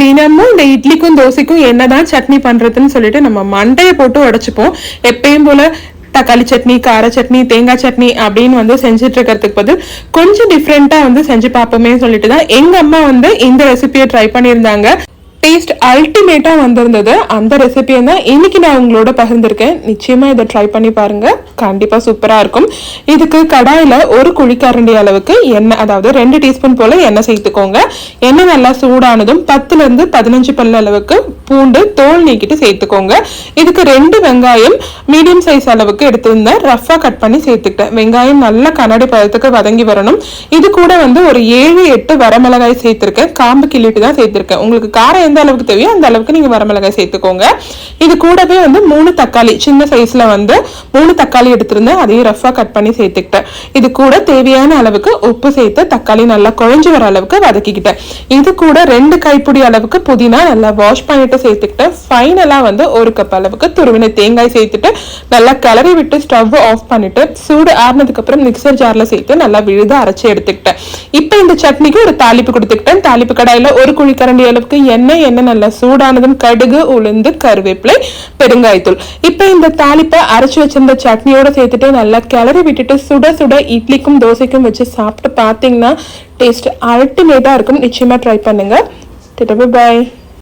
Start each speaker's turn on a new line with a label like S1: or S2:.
S1: தினமும் இந்த இட்லிக்கும் தோசைக்கும் என்னதான் சட்னி பண்றதுன்னு சொல்லிட்டு நம்ம மண்டையை போட்டு உடைச்சுப்போம். எப்பயும் போல தக்காளி சட்னி, கார சட்னி, தேங்காய் சட்னி அப்படின்னு வந்து செஞ்சுட்டு இருக்கிறதுக்கு பதில் கொஞ்சம் டிஃப்ரெண்டா வந்து செஞ்சு பார்ப்போமே சொல்லிட்டு தான் எங்க அம்மா வந்து இந்த ரெசிபியை ட்ரை பண்ணியிருந்தாங்க. டேஸ்ட் அல்டிமேட்டா வந்திருந்தது. அந்த ரெசிபியை தான் இன்னைக்கு நான் உங்களோட பகிர்ந்திருக்கேன். நிச்சயமா இதை ட்ரை பண்ணி பாருங்க, கண்டிப்பா சூப்பரா இருக்கும். இதுக்கு கடாயில ஒரு குழிக்கரண்டி அளவுக்கு எண்ணெய், அதாவது 2 டீஸ்பூன் போல எண்ணெய் சேர்த்துக்கோங்க. எண்ணெய் நல்லா சூடானதும் 10 இருந்து 15 பல் அளவுக்கு பூண்டு தோல் நீக்கிட்டு சேர்த்துக்கோங்க. இதுக்கு 2 வெங்காயம் மீடியம் சைஸ் அளவுக்கு எடுத்திருந்தேன், ரஃபா கட் பண்ணி சேர்த்துக்கிட்டேன். வெங்காயம் நல்லா கண்ணாடி பதத்துக்கு வதங்கி வரணும். இது கூட வந்து ஒரு 7-8 வரமிளகாய் சேர்த்திருக்கேன். காம்பு கிள்ளிட்டு தான் சேர்த்திருக்கேன். உங்களுக்கு காரம் எந்த அளவுக்கு தேவையோ அந்த அளவுக்கு நீங்க வரமிளகாய் சேர்த்துக்கோங்க. இது கூடவே வந்து 3 தக்காளி, சின்ன சைஸ்ல வந்து 3 தக்காளி எடுத்திருந்தேன், அதையும் ரஃபா கட் பண்ணி சேர்த்துக்கிட்டேன். இது கூட தேவையான அளவுக்கு உப்பு சேர்த்து தக்காளி நல்லா குழஞ்சு வர அளவுக்கு வதக்கிக்கிட்டேன். இது கூட 2 கைப்பிடி அளவுக்கு புதினா நல்லா வாஷ் பண்ணிட்டு சேர்த்துக்கிட்டேன். ஃபைனலா வந்து 1 கப் அளவுக்கு துருவின தேங்காய் சேர்த்துட்டு நல்லா கிளறி விட்டு ஸ்டவ் ஆஃப் பண்ணிட்டு சூடு ஆறுனதுக்கு அப்புறம் மிக்சர் ஜார்ல சேர்த்து நல்லா விழுத அரைச்சு எடுத்துக்கிட்டேன். இப்போ இந்த சட்னிக்கு ஒரு தாளிப்பு கொடுத்துக்கிட்டேன். தாளிப்பு கடாயில 1 குழிக்கரண்டி அளவுக்கு எண்ணெய் நல்லா சூடானதும் கடுகு, உளுந்து, கருவேப்பிலை, பெருங்காயத்தூள். இப்ப இந்த தாளிப்பை அரைச்சு வச்சிருந்த சட்னியோட சேர்த்துட்டு நல்லா கிளறி விட்டுட்டு சுட சுட இட்லிக்கும் தோசைக்கும் வச்சு சாப்பிட்டு பாத்தீங்கன்னா டேஸ்ட் அல்டிமேட்டா இருக்கும். நிச்சயமா ட்ரை பண்ணுங்க. பாய்.